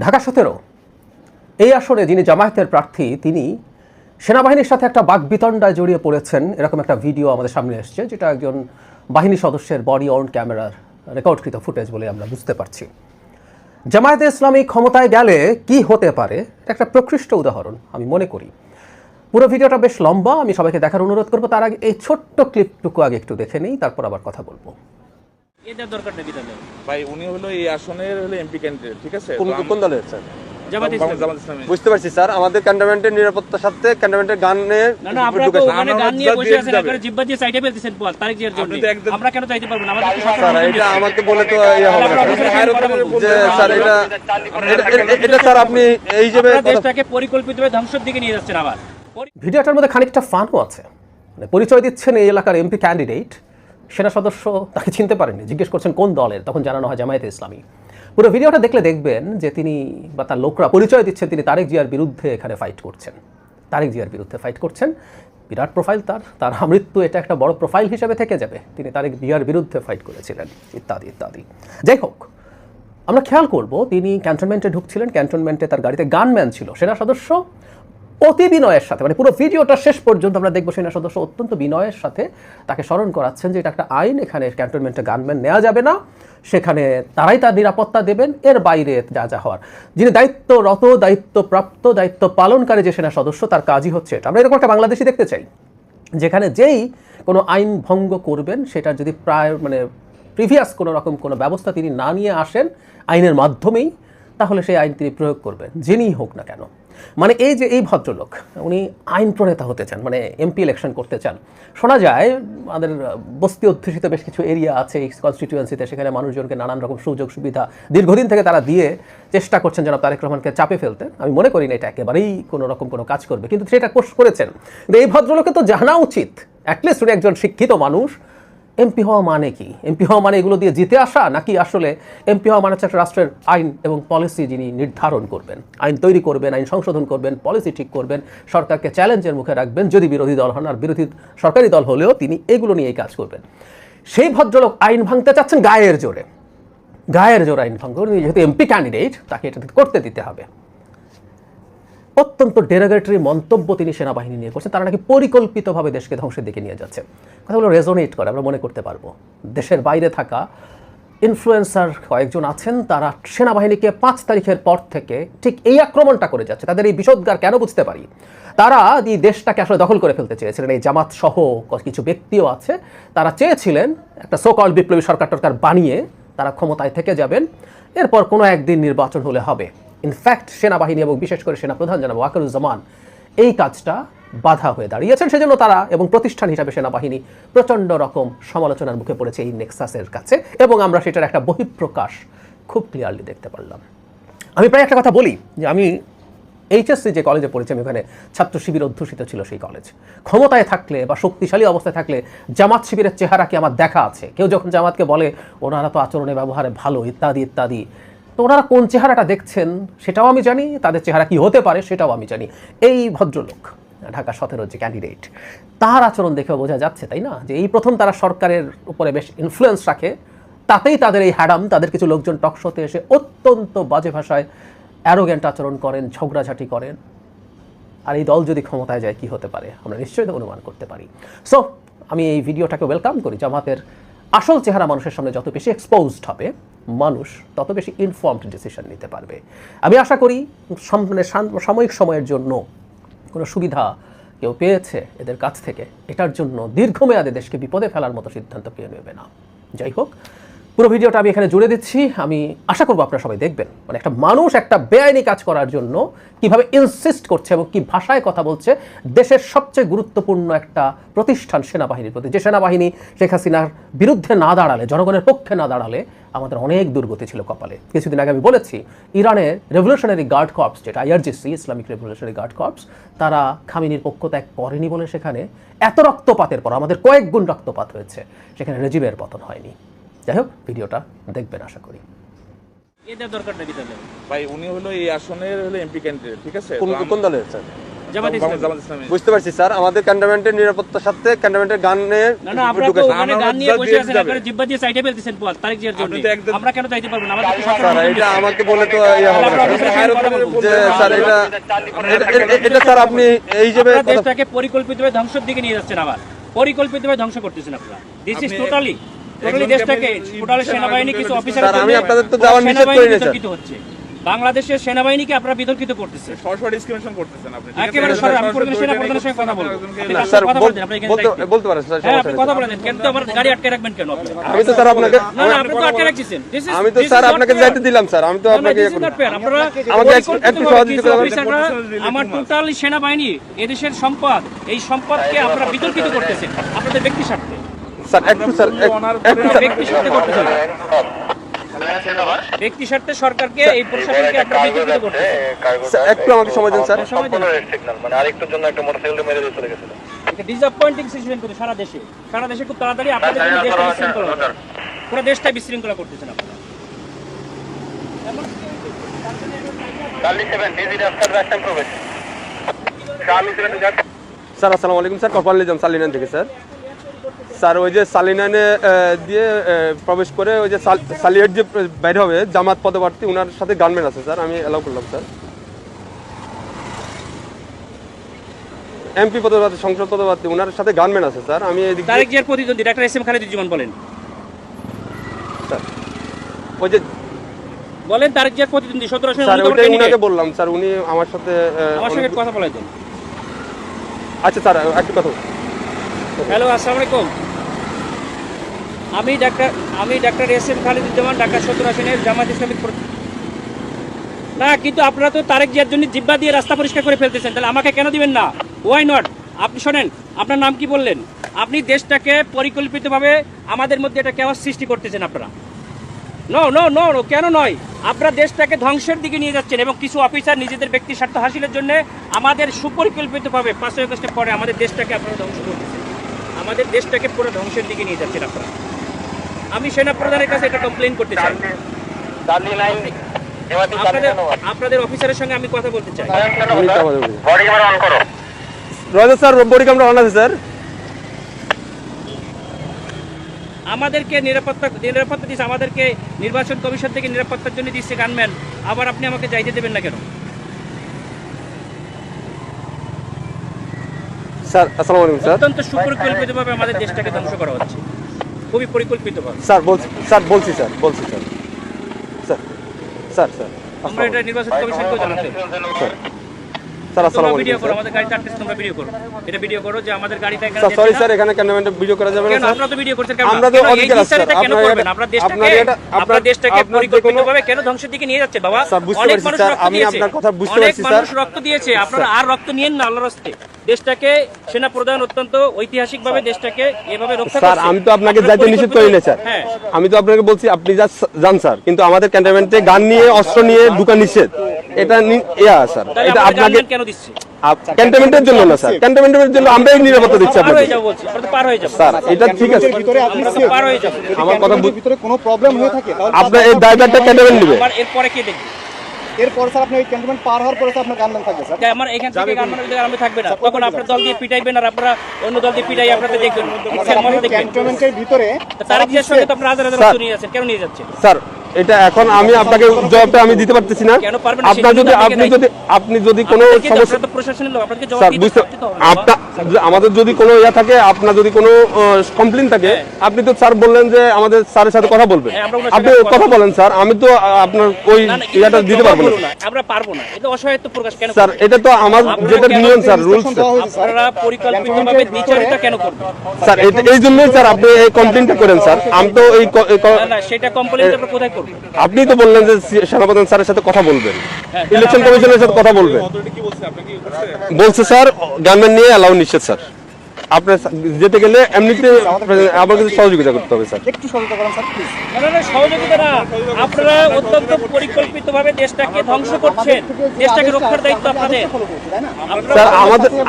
ঢাকা 17 এই আসনে যিনি জামায়াতের প্রার্থী তিনি সেনাবাহিনীর সাথে একটা বাকবিতণ্ডায় জড়িয়ে পড়েছেন, এরকম একটা ভিডিও আমাদের সামনে এসছে, যেটা একজন বাহিনী সদস্যের বডি অন ক্যামেরার রেকর্ডকৃত ফুটেজ বলে আমরা বুঝতে পারছি। জামায়াতে ইসলামী ক্ষমতায় গেলে কি হতে পারে একটা প্রকৃষ্ট উদাহরণ আমি মনে করি। পুরো ভিডিওটা বেশ লম্বা, আমি সবাইকে দেখার অনুরোধ করবো। তার আগে এই ছোট্ট ক্লিপটুকু আগে একটু দেখে নিই, তারপর আবার কথা বলবো। এটার দরকার নেই বিধানে ভাই, উনি হলো এই আসনের হলো এমপি ক্যান্ডিডেট, ঠিক আছে? কোন দলের স্যার? জামাত ইসলামী। বুঝতে পারছি স্যার, আমাদের ক্যান্টনমেন্টের নিরাপত্তার সাথে ক্যান্টনমেন্টের গানের না আপনারা তো ওখানে গান নিয়ে বসে আছেন, একবারে জিব্বা দিয়ে সাইডে ফেলতেছেন তারিখ জিয়ার জন্য। আমরা কেন চাইতে পারবো না? আমাদের তো স্যার এটা আমাকে বলে তো ইয়া হবে না যে স্যার এটা স্যার আপনি এই যে দেশটাকে পরিকল্পিতভাবে ধ্বংসের দিকে নিয়ে যাচ্ছেন। আবার ভিডিওটার মধ্যে খানিকটা ফানও আছে, মানে পরিচয় দিচ্ছেন এই এলাকার এমপি ক্যান্ডিডেট, সেনা সদস্য তাকে চিনতে পারেননি, জিজ্ঞেস করছেন কোন দলের, তখন জানানো হয় জামায়াতে ইসলামী। পুরো ভিডিওটা দেখলে দেখবেন যে তিনি বা তার লোকরা পরিচয় দিচ্ছেন তিনি তারেক জিয়ার বিরুদ্ধে এখানে ফাইট করছেন, তারেক জিয়ার বিরুদ্ধে ফাইট করছেন। বিরাট প্রোফাইল তার মৃত্যু এটা একটা বড় প্রোফাইল হিসেবে থেকে যাবে, তিনি তারেক জিয়ার বিরুদ্ধে ফাইট করেছিলেন ইত্যাদি ইত্যাদি। যাই হোক, আমরা খেয়াল করব তিনি ক্যান্টনমেন্টে ঢুকছিলেন, ক্যান্টনমেন্টে তার গাড়িতে গানম্যান ছিল, সেনা সদস্য অতি বিনয়ের সাথে, মানে পুরো ভিডিওটা শেষ পর্যন্ত আমরা দেখবো সেনা সদস্য অত্যন্ত বিনয়ের সাথে তাকে স্মরণ করাচ্ছেন যে এটা একটা আইন, এখানে ক্যান্টনমেন্টে গানম্যান নেওয়া যাবে না, সেখানে তারাই তার নিরাপত্তা দেবেন, এর বাইরে যা যা হওয়ার। যিনি দায়িত্বরত, দায়িত্বপ্রাপ্ত, দায়িত্ব পালনকারী যে সেনা সদস্য, তার কাজই হচ্ছে এটা। আমরা এরকম একটা বাংলাদেশি দেখতে চাই যেখানে যেই কোনো আইন ভঙ্গ করবেন সেটার যদি প্রিভিয়াস কোনো রকম কোনো ব্যবস্থা তিনি না নিয়ে আসেন আইনের মাধ্যমেই, তাহলে সেই আইন তিনি প্রয়োগ করবেন, যিনিই হোক না কেন। মানে এই যে এই ভদ্রলোক, উনি আইন প্রণেতা হতে চান, মানে এমপি ইলেকশন করতে চান। শোনা যায় আমাদের বস্তি অধ্যুষিত বেশ কিছু এরিয়া আছে এই কনস্টিটিউয়েন্সিতে, সেখানে মানুষজনকে নানান রকম সুযোগ সুবিধা দীর্ঘদিন থেকে তারা দিয়ে চেষ্টা করছেন যেন তারেক রহমানকে চাপে ফেলতে। আমি মনে করি না এটা একেবারেই কোনো রকম কোনো কাজ করবে, কিন্তু সেটা করেছেন। কিন্তু এই ভদ্রলোকে তো জানা উচিত, অ্যাটলিস্ট উনি একজন শিক্ষিত মানুষ, এমপি হওয়া মানে কি? এমপি হওয়া মানে এগুলো দিয়ে জিতে আসা, নাকি আসলে এমপি হওয়া মানে হচ্ছে একটা রাষ্ট্রের আইন এবং পলিসি যিনি নির্ধারণ করবেন, আইন তৈরি করবেন, আইন সংশোধন করবেন, পলিসি ঠিক করবেন, সরকারকে চ্যালেঞ্জের মুখে রাখবেন যদি বিরোধী দল হন, আর বিরোধী সরকারি দল হলেও তিনি এগুলো নিয়েই কাজ করবেন। সেই ভদ্রলোক আইন ভাঙতে চাচ্ছেন গায়ের জোরে আইন ভাঙ করে, যেহেতু এমপি ক্যান্ডিডেট তাকে এটা করতে দিতে হবে। অত্যন্ত ডেরোগেটরি মন্তব্য তিনি সেনাবাহিনী নিয়ে করছেন, তারা নাকি পরিকল্পিতভাবে দেশকে ধ্বংসের দিকে নিয়ে যাচ্ছে। কথাগুলো রেজোনেট করে, আমরা মনে করতে পারবো। দেশের বাইরে থাকা ইনফ্লুয়েন্সার কয়েকজন আছেন, তারা সেনাবাহিনীকে 5 তারিখের পর থেকে ঠিক এই আক্রমণটা করে যাচ্ছে। তাদের এই বিষোদ্গার কেন বুঝতে পারি, তারা এই দেশটাকে আসলে দখল করে ফেলতে চেয়েছিলেন। এই জামাত সহ কিছু ব্যক্তিও আছে, তারা চেয়েছিলেন একটা সোকল বিপ্লবী সরকার বানিয়ে তারা ক্ষমতায় থেকে যাবেন, এরপর কোনো একদিন নির্বাচন হলে হবে। ইনফ্যাক্ট সেনাবাহিনী এবং বিশেষ করে সেনাপ্রধান জনাব ওয়াকারুজ্জামান এই কাজটা বাধা হয়ে দাঁড়িয়েছেন, সেজন্য তারা এবং প্রতিষ্ঠান হিসাবে সেনাবাহিনী প্রচণ্ড রকম সমালোচনার মুখে পড়েছে এই নেক্সাসের কাছে, এবং আমরা সেটার একটা বহিঃপ্রকাশ খুব ক্লিয়ারলি দেখতে পারলাম। আমি প্রায় একটা কথা বলি যে আমি এইচএসসি যে কলেজে পড়েছি, আমি ওখানে ছাত্র শিবির অধ্যুষিত ছিল সেই কলেজ। ক্ষমতায় থাকলে বা শক্তিশালী অবস্থায় থাকলে জামাত শিবিরের চেহারা কি আমার দেখা আছে? কেউ যখন জামাতকে বলে ওনারা তো আচরণে ব্যবহারে ভালো ইত্যাদি ইত্যাদি, তো ওনারা কোন চেহারাটা দেখছেন সেটাও আমি জানি, তাদের চেহারা কি হতে পারে সেটাও আমি জানি। এই ভদ্রলোক ঢাকা 17 যে ক্যান্ডিডেট, তার আচরণ দেখে বোঝা যাচ্ছে, তাই না, যে এই প্রথম তারা সরকারের উপরে বেশ ইনফ্লুয়েন্স রাখে, তাতেই তাদের এই হ্যাডাম, তাদের কিছু লোকজন টকশোতে এসে অত্যন্ত বাজে ভাষায় অ্যারোগেন্ট আচরণ করেন, ঝগড়াঝাটি করেন। আর এই দল যদি ক্ষমতায় যায় কি হতে পারে আমরা নিশ্চয়ই অনুমান করতে পারি। সো আমি এই ভিডিওটাকে ওয়েলকাম করি। জামাতের আসল চেহারা মানুষের সামনে যত বেশি এক্সপোজড হবে, মানুষ তত বেশি ইনফর্মড ডিসিশন নিতে পারবে। আমি আশা করি সাময়িক সময়ের জন্য কোনো সুবিধা কেউ পেয়েছে এদের কাছ থেকে, এটার জন্য দীর্ঘমেয়াদে দেশকে বিপদে ফেলার মতো সিদ্ধান্ত কেউ নেবে না। যাই হোক, পুরো ভিডিওটা আমি এখানে জুড়ে দিচ্ছি। আমি আশা করবো আপনারা সবাই দেখবেন, মানে একটা মানুষ একটা বেআইনি কাজ করার জন্য কিভাবে ইনসিস্ট করছে এবং কি ভাষায় কথা বলছে দেশের সবচেয়ে গুরুত্বপূর্ণ একটা প্রতিষ্ঠান সেনাবাহিনীর প্রতি। যে সেনাবাহিনী শেখ হাসিনার বিরুদ্ধে না দাঁড়ালে, জনগণের পক্ষে না দাঁড়ালে আমাদের অনেক দুর্গতি ছিল কপালে। কিছুদিন আগে আমি বলেছি, ইরানের রেভলিউশনারি গার্ড কর্পস, যেটা IRGC, Islamic revolutionary guard corps, তারা খামেনির পক্ষ ত্যাগ করেনি বলে সেখানে এত রক্তপাতের পর, আমাদের কয়েক গুণ রক্তপাত হয়েছে, সেখানে রেজিমের পতন হয়নি। যাই হোক, ভিডিওটা দেখবেন আশা করি। এটার দরকার নেই বিধানে ভাই, উনি হলো এই আসনের হলো এমপি ক্যান্ডিডেট, ঠিক আছে? কোন দলের স্যার? জামাত ইসলামী। জামাত ইসলামী। বুঝতে পারছি স্যার, আমাদের ক্যান্টনমেন্টের নিরাপত্তার সাথে ক্যান্টনমেন্টের গানে না না, আপনারা তো ওখানে গান নিয়ে বসে আছেন, আপনারা জিব্বা দিয়ে সাইডে ফেলতেছেন পথ তারেক জিয়ার জন্য। আপনি তো একদম- আমরা কেন যাইতে পারবো না? আমাদের তো সরকার স্যার হুকুম এটা দিচ্ছে। আমাকে বলে তো ইয়ে হবে আমরা না। অফিসের সঙ্গে কথা বলবো। যে স্যার এটা স্যার আপনি এই হিসেবে আপনারা দেশটাকে পরিকল্পিতভাবে ধ্বংসের দিকে নিয়ে যাচ্ছেন, আবার পরিকল্পিতভাবে ধ্বংস করতেছেন আপনারা। দিস ইজ টোটালি দেশটাকে টোটালি সেনাবাহিনী কিছু অফিসার স্যার, আমি আপনাদের তো যাওয়ার নিষেধ করি না, স্যার। বিতর্কিত হচ্ছে, বাংলাদেশের সেনাবাহিনীকে আপনারা বিতর্কিত করতেছেন। সরাসরি ডিসক্রিমিনেশন করতেছেন আপনি, ঠিক আছে? একেবারে সরাসরি আমি প্রধান সেনাপ্রধানের সঙ্গে কথা বলবো। আপনি না, কার স্যার সাথে কথা বলতেন? আপনি এখানে দায়িত্বে। বলতে পারেন স্যার, হ্যাঁ, সমস্যা আপনি নেই। কথা বলেন, কিন্তু আমার গাড়ি আটকে রাখবেন কেন আপনি? আমি তো স্যার আপনাকে না না, আপনি তো আটকে রাখছেন। আমি তো স্যার আপনাকে যাইতে দিলাম স্যার, আমি তো আপনাকে ইয়ে করি। আমাকে একটু সহযোগিতা করবেন। আমার টোটাল সেনাবাহিনী এদেশের সম্পদ, এই সম্পদকে আপনারা বিতর্কিত করতেছেন আপনাদের ব্যক্তি স্বার্থে। স্যার একটু স্যার একটু স্যার ব্যক্তি স্বার্থে করতেছেন, ব্যক্তি স্বার্থে সরকারকে এই প্রশাসনকে আপনারা বিতর্কিত করতেছেন। স্যার, একটু আমাকে সময় দিন স্যার। সময় দিন। মানে আরেকটার জন্য একটা মোটরসাইকেল মেরে দিয়ে চলে গেছিল। এটা ডিসঅ্যাপয়েন্টিং সিচুয়েশন করে সারা দেশে খুব তাড়াতাড়ি আপনাদের জন্য দেশটা বিশৃঙ্খলা হবে। পুরো দেশটা বিশৃঙ্খলা করতেছেন আপনারা। চার্লি 7 ডিজি রাস্তার রাস্তায় প্রবেশ। চার্লি 7 যাক। স্যার আসসালামু আলাইকুম স্যার, কপাল নিজাম সালিনান থেকে স্যার। স্যার ওই যে সালিনানে দিয়ে প্রবেশ করে ওই যে সালিয়েট যে বাইরে হবে জামাত পদপ্রার্থী, ওনার সাথে গানম্যান আছে স্যার, আমি অ্যালাউ করলাম স্যার। এমপি পদপ্রার্থী, সংসদ পদপ্রার্থী, ওনার সাথে গানম্যান আছে স্যার। আমি এদিক দিয়ে- তারেক জিয়ার প্রতিদ্বন্দ্বী ডাক্তার এস এম খালেদুজ্জামান বলেন, স্যার ওই যে বলেন তারেক জিয়ার প্রতিদ্বন্দ্বী 17 আসনের স্যার অন্যতম ওইটাই candidate। ওনাকে বললাম স্যার, উনি আমার সাথে আমার সঙ্গে কথা বলে দেন। আচ্ছা স্যার একটু কথা হ্যালো, আসসালামু আলাইকুম। আমি ডাক্তার এস এম খালেদুজ্জামান, ঢাকা 17 আসনের জামাত ইসলামিক না, কিন্তু আপনারা তো তারেক জিয়ার জন্য জিব্বা দিয়ে রাস্তা পরিষ্কার করে ফেলতেছেন, তাহলে আমাকে কেন দিবেন না? Why not? আপনি শোনেন, আপনার নাম কি বললেন? আপনি দেশটাকে পরিকল্পিতভাবে আমাদের মধ্যে এটা কেওয়াস সৃষ্টি করতেছেন আপনারা। নো নো নো নো, কেন নয়? আপনারা দেশটাকে ধ্বংসের দিকে নিয়ে যাচ্ছেন এবং কিছু অফিসার নিজেদের ব্যক্তি স্বার্থ হাসিলের জন্য আমাদের সুপরিকল্পিতভাবে 5 আগস্টের পরে আমাদের দেশটাকে আপনারা ধ্বংস করতেছেন, আমাদের দেশটাকে পুরো ধ্বংসের দিকে নিয়ে যাচ্ছেন আপনারা। আমি সেনাপ্রধানের কাছে এটা কমপ্লেইন করতে চাই। চার্লি 9 এমআরটি চার্লি আপনাদের অফিসারের সঙ্গে আমি কথা বলতে চাই। উনি তো আমাদের বলছেন। বডি ক্যামেরা অন করো। রয়েছে স্যার, বডি ক্যামেরা অন আছে স্যার। আমাদেরকে নিরাপত্তা দিচ্ছে, আমাদেরকে নির্বাচন কমিশন থেকে নিরাপত্তার জন্য দিচ্ছে গানম্যান, আবার আপনি আমাকে যাইতে দেবেন না কেন? স্যার আসসালামু আলাইকুম স্যার। অত্যন্ত সুপরিকল্পিতভাবে আমাদের দেশটাকে ধ্বংস করা হচ্ছে, খুবই পরিকল্পিতভাবে। স্যার বলছি স্যার স্যার স্যার স্যার আমরা এটা নির্বাচন কমিশনকেও জানাতে স্যার আসসালামু তোমরা ভিডিও আলাইকুম করো, আমাদের গাড়িতে আটকেছে, তোমরা ভিডিও করো, এটা ভিডিও করো যে আমাদের গাড়িটা এখানে স্যার। সরি যাচ্ছে স্যার, না। এখানে ক্যামেরাম্যান ভিডিও করা যাবে না কেন স্যার। আপনারা তো ভিডিও করছেন কেন? আমরা তো কেন এই অধিকার আছে বিচারিতা স্যার। কেন আপনার করবেন? এটা- আপনারা আপনার দেশটাকে এটা- আপনারা দেশটাকে আপনার যে কোনো- পরিকল্পিতভাবে কেন ধ্বংসের দিকে নিয়ে যাচ্ছে বাবা? স্যার, বুঝতে অনেক পারছি মানুষ স্যার, রক্ত আমি দিয়েছে, আপনার কথা বুঝতে অনেক পারছি স্যার। মানুষ রক্ত দিয়েছে, আপনারা আর রক্ত নিয়েন না আল্লাহর রাস্তে। দেশটাকে সেনা প্রধান অত্যন্ত ঐতিহাসিকভাবে দেশটাকে এভাবে রক্ষা স্যার করছে। আমি তো আপনাকে আপনারা যাইতে নিষেধ করি না স্যার। হ্যাঁ, আমি তো আপনাকে বলছি আপনি যান স্যার, কিন্তু আমাদের ক্যান্টনমেন্টে গান নিয়ে অস্ত্র নিয়ে ঢুকা নিষেধ। এটা স্যার, তাহলে এটা আমাদের আপনাকে গানম্যান কেন দিচ্ছে? ক্যান্টনমেন্টের জন্য না স্যার, ক্যান্টনমেন্টের জন্য আমরাই নিরাপত্তা দিচ্ছি পার আপনাকে হয়ে যাবো বলছি, আমরা তো পার হয়ে যাবো, স্যার। এটা ঠিক আছে, ভিতরে আপনি আমরা তো পার হয়ে যাবো। আমার কথা ভিতরে কোনো প্রবলেম হয়ে থাকে তাহলে আপনার এই ড্রাইভারটা ক্যান্টনমেন্ট নেবে। আবার এরপরে কে দেখবে? এরপর স্যার আপনি ওই ক্যান্টনমেন্ট পার হওয়ার পরে তো আপনার গানম্যান থাকবে স্যার। যে আমার এখান থেকে গানম্যানের আরামে থাকবে না, তখন আপনার দল দিয়ে পিটাইবেন আর আপনারা অন্য দল দিয়ে পিটাই আপনাদের দেখবেন, স্যার, আপনি মজা দেখবেন। ক্যান্টনমেন্টের ভিতরে তারেক জিয়ার সঙ্গে তো আপনারা হাজার হাজার স্যার। রক্ত নিয়ে যাচ্ছেন, কেন নিয়ে যাচ্ছেন? স্যার এটা এখন আমি আপনাকে জবাবটা আমি দিতে পারতেছি না। কেন পারবেন না? আপনার যদি সেটা আপনাকে আপনি যদি কোনো আপনাদেরকে সমস্যা আপনারা তো প্রশাসনের লোক, আপনাদেরকে জবাব স্যার দিতে বুঝতে তো হবে, বাবা। আমাদের যদি কোনো ইয়া থাকে, আপনার যদি কোনো কমপ্লেন থাকে, আপনি তো স্যার বললেন যে আমাদের স্যারের সাথে কথা বলবেন। হ্যাঁ, আমরা ওনার আপনি সাথে কথা বলেন স্যার, আমি তো আপনার ওই না, না, ইয়াটা এটা দিতে জবাব পারবো বলো না না, আমরা পারবো না, এটা অসহায়ত্ব প্রকাশ কেন স্যার। করবেন? এটা তো আমার আপনারা যেটা কেন নিয়ম স্যার, রুলস ইনস্ট্রাকশন দেওয়া হয়েছে স্যার। আপনারা পরিকল্পিতভাবে দ্বিচারিতা কেন করবেন? স্যার। এই জন্যই স্যার আপনি এই কমপ্লেনটা করেন স্যার। আমি তো না না, সেটা কমপ্লেইন আমরা কোথায় করব? আপনি তো বললেন যে সেনাপ্রধান স্যারের সাথে কথা বলবেন, হ্যাঁ, ইলেকশন কমিশনের সাথে কথা বলবেন। অথরিটি কি বলছে আপনাকে? কি করছে? বলছে স্যার গানম্যান নিয়ে অ্যালাউ নিষেধ স্যার। আপনার যেতে গেলে এমনিতে আমাকে সহযোগিতা করতে হবে স্যার। একটু সতর্ক করেন স্যার প্লিজ। না না না, সহযোগিতা না, আপনারা অত্যন্ত পরিকল্পিতভাবে দেশটাকে ধ্বংস করছেন, দেশটাকে রক্ষার দায়িত্ব আপনাদের। তাই না? স্যার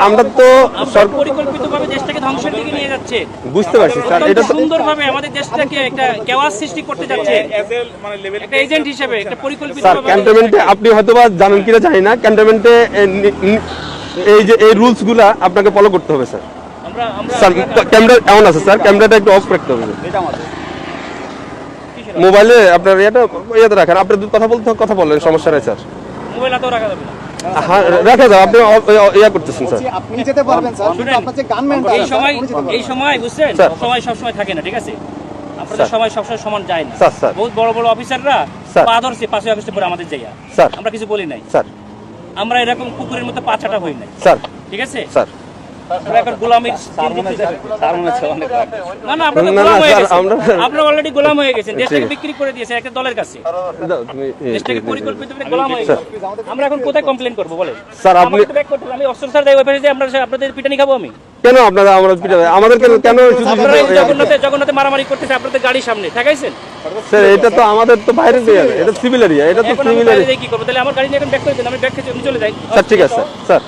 আমরা তো আপনারা পরিকল্পিতভাবে দেশটাকে ধ্বংসের দিকে নিয়ে যাচ্ছে, বুঝতে পারছি স্যার। অত্যন্ত এটা তো সুন্দরভাবে আমাদের দেশটাকে একটা কেওয়াস সৃষ্টি করতে যাচ্ছে, As a মানে লেভেল একটা এজেন্ট হিসেবে একটা স্যার পরিকল্পিতভাবে। ক্যান্টনমেন্টে আপনি হয়তোবা জানেন কিনা জানি না, ক্যান্টনমেন্টে এই যে এই রুলস গুলা আপনাকে ফলো করতে হবে স্যার। আমরা আমরা স্যার ক্যামেরা এমন আছে স্যার, ক্যামেরাটা একটু অফ রাখতে হবে। মোবাইলে আপনার ইয়েতে রাখেন, আপনি কথা বলেন, সমস্যা নেই স্যার। মোবাইল হাতেও রাখা যাবে না। হ্যাঁ রাখা যাবে, আপনি ইয়া করতেছেন স্যার। আপনি যেতে পারবেন স্যার, কিন্তু আপনার যে গানম্যানটা এই সময় বুঝছেন, স্যার। সময় সবসময় থাকে না, ঠিক আছে? আপনাদের স্যার। সময় সবসময় সমান যায় না। Sir, sir. বহুত বড় বড় অফিসাররা স্যার। পা ধরছে 5 আগস্টের পরে আমাদের জায়গা, স্যার। আমরা কিছু বলি নাই। স্যার আমরা এরকম কুকুরের মতো পা চাটা হই নাই, স্যার ঠিক আছে? স্যার আমরা এখন গোলামির না না, আপনারা তো না, না, গোলাম হয়ে স্যার, গেছেন। আমরা- আপনারা অলরেডি গোলাম হয়ে গেছেন, দেশটাকে ঠিক। বিক্রি করে দিয়েছে একটা দলের কাছে, দাও, তুমি দেশটাকে পরিকল্পিতভাবে গোলাম হয়ে গেছে। আমরা এখন কোথায় কমপ্লেন করবো বলেন? স্যার, আপনি- আমাকে তো back করতে হবে। আমি অস্ত্র স্যার দেয় ওইভাবে যে আপনাদের পিটানি খাবো আমি? কেন আপনারা আমরা আমাদের কেন শুধু আপনারা এই জগন্নাথে মারামারি করতেছে আপনাদের গাড়ির সামনে ঠেকাইছেন। স্যার এটা তো আমাদের তো বাইরের এরিয়া, এটা সিভিল এরিয়া, এটা তো এখন আমি সিভিল বাইরে এরিয়া। যাই কি করবো? তাহলে আমার গাড়ি নিয়ে এখন ব্যাক করে দেন, আমি ব্যাক খেয়ে চলে যাই। স্যার ঠিক আছে স্যার।